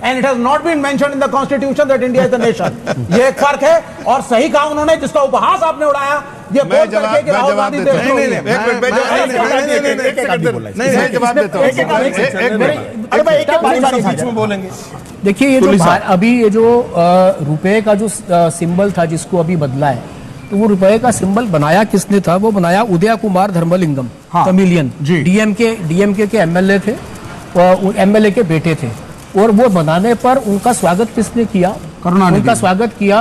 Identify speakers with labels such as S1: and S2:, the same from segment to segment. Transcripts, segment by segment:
S1: and it has not been mentioned in the constitution that India is the nation. ये एक फर्क है और सही कहा उन्होंने, जिसका उपहास आपने उड़ाया ये बोल करके कि राहुल गांधी देशद्रोही है।
S2: देखिए ये जो अभी ये जो रुपए का जो सिंबल था जिसको अभी बदला है, तो वो रुपए का सिंबल बनाया किसने था? वो बनाया उदय कुमार धर्मलिंगम, तमिलियन, डीएमके के एमएलए थे, एमएलए के बेटे थे। और वो बनाने पर उनका स्वागत किसने किया? उनका स्वागत किया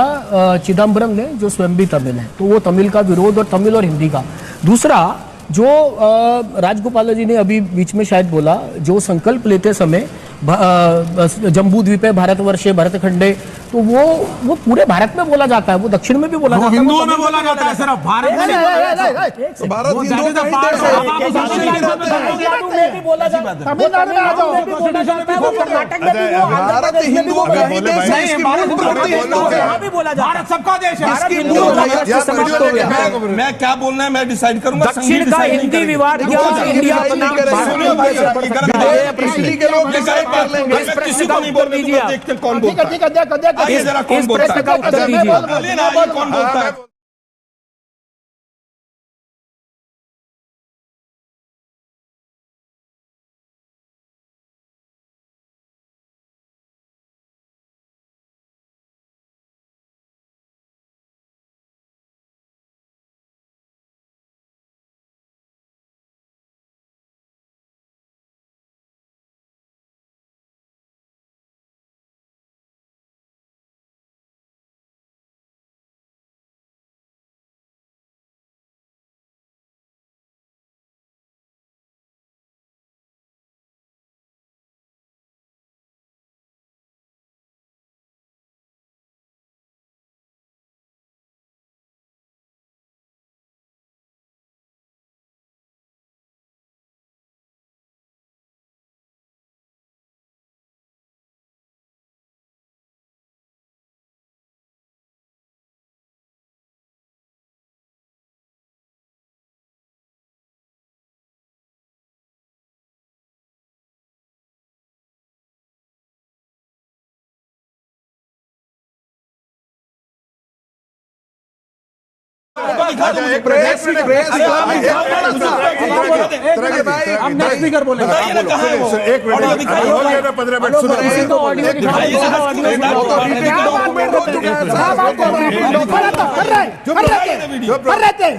S2: चिदम्बरम ने, जो स्वयं भी तमिल है। तो वो तमिल का विरोध और तमिल और हिंदी का। दूसरा जो राजगोपाल जी ने अभी बीच में शायद बोला, जो संकल्प लेते समय जम्बू द्वीपे भारतवर्षे भरतखंडे, तो वो पूरे भारत में बोला जाता है, वो दक्षिण में भी बोला जाता है,
S1: हिंदुओं में बोला जाता है, सिर्फ भारत में नहीं। भारत सबका देश है।
S3: मैं क्या बोलना है मैं डिसाइड करूंगा।
S2: दक्षिण का हिंदी विवाद
S3: किसी को नहीं बोलने दूंगा, देखते कौन बोलता है। जरा कौन बोलता है, कौन बोलता है।
S1: स्पीकर बोले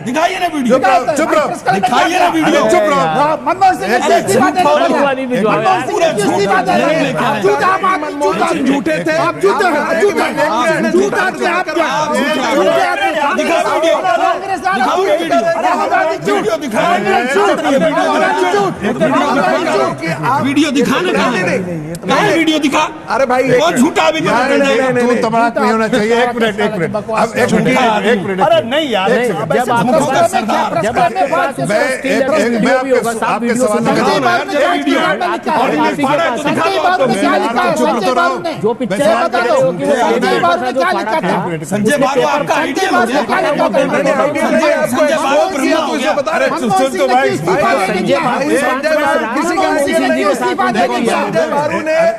S3: दिखाइए ना वीडियो, चुप रहो, दिखाइए ना वीडियो, चुप रहो।
S4: मनमोहन सिंह झूठे थे, आप झूठे हैं, झूठा थे आप, क्या
S3: वीडियो दिखाने का वीडियो दिखा।
S4: अरे भाई
S3: बहुत झूठा भी
S4: तमाक नहीं होना चाहिए। एक मिनट
S3: अरे नहीं यार,
S4: आपके सवाल
S2: जो पिक्चर
S3: संजय बाबू आपका आइडिया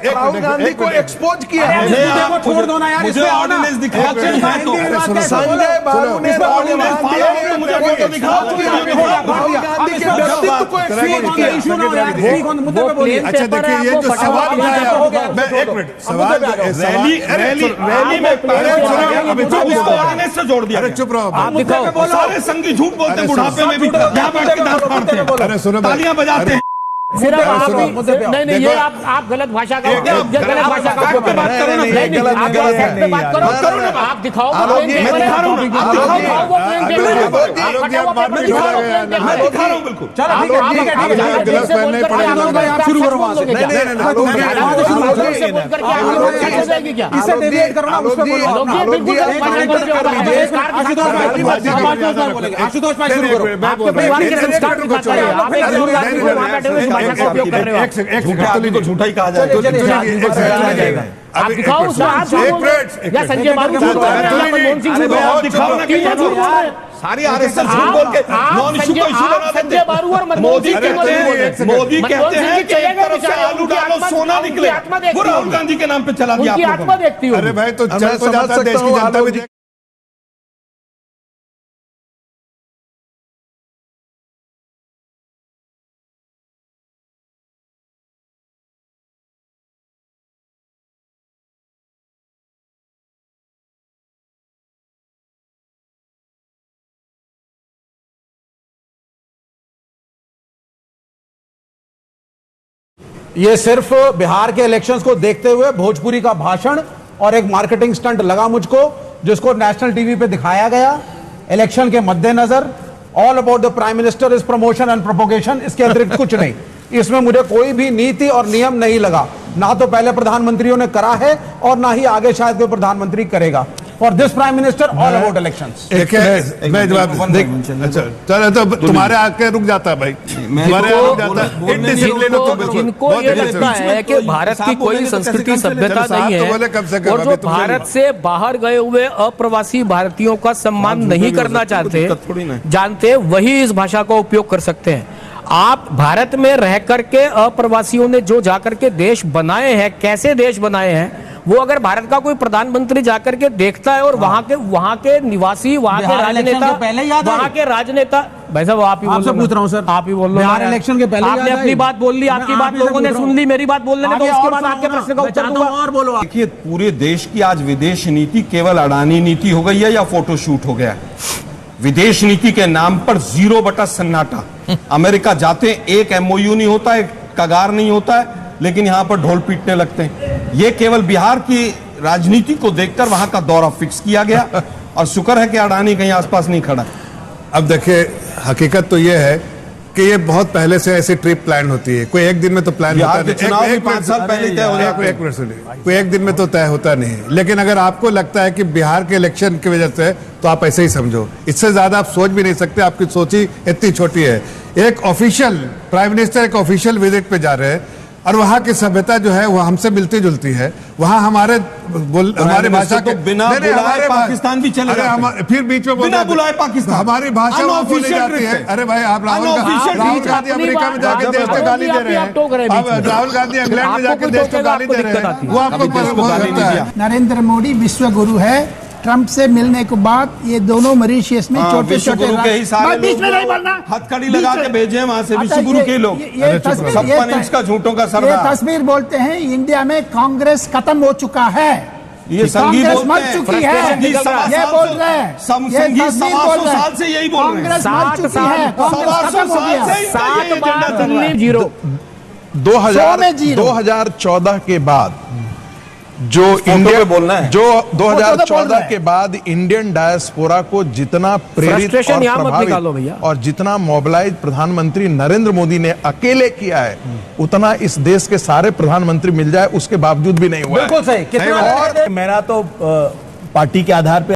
S4: राहुल गांधी को एक्सपोज किया।
S1: छोड़ दो ना यार,
S3: मुझे ऑर्डिनेंस दिखाओ।
S4: संजय बाबू ने राहुल गांधी के व्यक्तित्व को एक्सपोज किया।
S3: अच्छा देखिए, ये जो सवाल उठाया, मैं एक मिनट सवाल रैली में ऑर्डिनेंस से जोड़ दिया।
S4: अरे चुप रहो,
S3: आप सारे संगी झूठ बोलते हैं, बुढ़ापे में भी यहाँ बैठ के दांत फाड़ते हैं, तालियां बजाते हैं।
S2: सिर्फ आप नहीं ये आप गलत भाषा का बात करो ना, आप दिखाओ।
S1: आशुतोष भाई शुरू करो।
S2: भाषा का उपयोग कर रहे हो आप।
S3: झूठे आदमी को झूठा ही कहा
S1: चलिए, चलिए,
S3: जाएगा।
S2: आप दिखाओ उसमें आप झूठ बोल रहे हो। या संजय बाबू झूठ बोल रहे हैं या मनमोहन सिंह झूठ बोल रहे हैं।
S3: दिखाओ ना कि
S2: झूठ बोल रहे हैं।
S3: सारी आरएसएस झूठ बोल के नॉन इशू को इशू बना देते
S2: संजय बाबू और मनमोहन सिंह
S3: मोदी कहते हैं कि एक तरफ से आलू डालो सोना निकले, वो राहुल गांधी के नाम पे चला दिया
S2: उनकी आत्मा देखती हूँ।
S5: अरे भाई तो चल तो जाता देश की जनता भी
S1: ये सिर्फ बिहार के इलेक्शंस को देखते हुए भोजपुरी का भाषण और एक मार्केटिंग स्टंट लगा मुझको, जिसको नेशनल टीवी पे दिखाया गया इलेक्शन के मद्देनजर। All about the prime minister is promotion and propagation, इसके अतिरिक्त कुछ नहीं। इसमें मुझे कोई भी नीति और नियम नहीं लगा, ना तो पहले प्रधानमंत्रियों ने करा है और ना ही आगे शायद कोई प्रधानमंत्री करेगा। For this prime minister all about elections.
S5: मैं जवाब अच्छा चलो तो तुम्हारे आके रुक जाता है भाई, तुम्हारे यहाँ रुक जाता है।
S2: जिनको ये लगता है कि भारत की कोई संस्कृति सभ्यता नहीं है और जो भारत से बाहर गए हुए अप्रवासी भारतीयों का सम्मान नहीं करना जानते वही इस भाषा का उपयोग कर सकते हैं। आप भारत में रह करके अप्रवासियों ने जो जाकर के देश बनाए हैं, कैसे देश बनाए हैं, वो अगर भारत का कोई प्रधानमंत्री जाकर के देखता है और वहां के निवासी, वहां के राजनेता, वहां के राजनेता, भाई साहब आप ही
S1: आपसे पूछ रहा हूं सर,
S2: आप ही बोल लो।
S1: बिहार इलेक्शन के पहले
S2: आपने अपनी बात बोल ली, आपकी बात लोगों ने सुन ली, मेरी बात बोल लेने दो, उसके बाद आपके प्रश्न का उत्तर दूंगा।
S1: और बोलो।
S3: देखिए, पूरे देश की आज विदेश नीति केवल अडानी नीति हो गई है या फोटोशूट हो गया है। विदेश नीति के नाम पर 0 सन्नाटा। अमेरिका जाते एक MOU नहीं होता, एक कगार नहीं होता है, लेकिन यहां पर ढोल पीटने लगते हैं। ये केवल बिहार की राजनीति को देखकर वहां का दौरा फिक्स किया गया और शुक्र है कि अडानी कहीं आसपास नहीं खड़ा।
S5: अब देखिए, हकीकत तो ये है कि ये बहुत पहले से ऐसी ट्रिप प्लान होती है। कोई एक दिन में तो प्लान होता नहीं।
S3: चुनाव भी 5 साल पहले तय हो जाते हैं।
S5: कोई एक दिन में तो तय होता नहीं। लेकिन अगर आपको लगता है कि बिहार के इलेक्शन की वजह से, तो आप ऐसे ही समझो। इससे ज्यादा आप सोच भी नहीं सकते, आपकी सोच ही इतनी छोटी है। एक ऑफिशियल प्राइम मिनिस्टर एक ऑफिशियल विजिट पे जा रहे हैं और वहाँ की सभ्यता जो है वो हमसे मिलती जुलती है। वहाँ हमारे भाषा
S3: तो बिना बुलाए पाकिस्तान भी चले जाते हैं।
S5: फिर बीच में
S3: बिना बुलाए पाकिस्तान
S5: हमारी भाषा वहाँ बोली जाती है। अरे भाई, आप राहुल गांधी अमेरिका में जाके देश को गाली दे रहे हैं, अब राहुल गांधी इंग्लैंड में जाके देश को गाली दे रहे हैं, वो आपको लगता है।
S6: नरेंद्र मोदी विश्व गुरु है। ट्रंप से मिलने के बाद ये दोनों मॉरिशस में छोटे छोटे
S3: बीच में नहीं बोलना, हथकड़ी लगा के भेजे हैं वहां से विश्व गुरु के लोग।
S6: ये
S3: 56 इंच का झूठों का
S6: ये
S3: सरदार।
S6: तस्वीर बोलते हैं इंडिया में कांग्रेस खत्म हो चुका है,
S3: ये
S6: कांग्रेस मर चुकी है, ये बोल रहे हैं। ये तस्वीर बोल रहे हैं
S3: से यही बोल रहे हैं।
S6: कांग्रेस मर चुकी है, कांग्रेस खत्म हो गया।
S2: 7 बार 0
S7: 2014 के बाद जो इंडिया
S3: बोलना है,
S7: जो 2014 के बाद इंडियन डायस्पोरा को जितना प्रेरित और प्रभावित और जितना मोबिलाइज प्रधानमंत्री नरेंद्र मोदी ने अकेले किया है, उतना इस देश के सारे प्रधानमंत्री मिल जाए उसके बावजूद भी नहीं हुआ।
S1: बिल्कुल सही।
S7: और
S1: मेरा तो पार्टी के आधार पे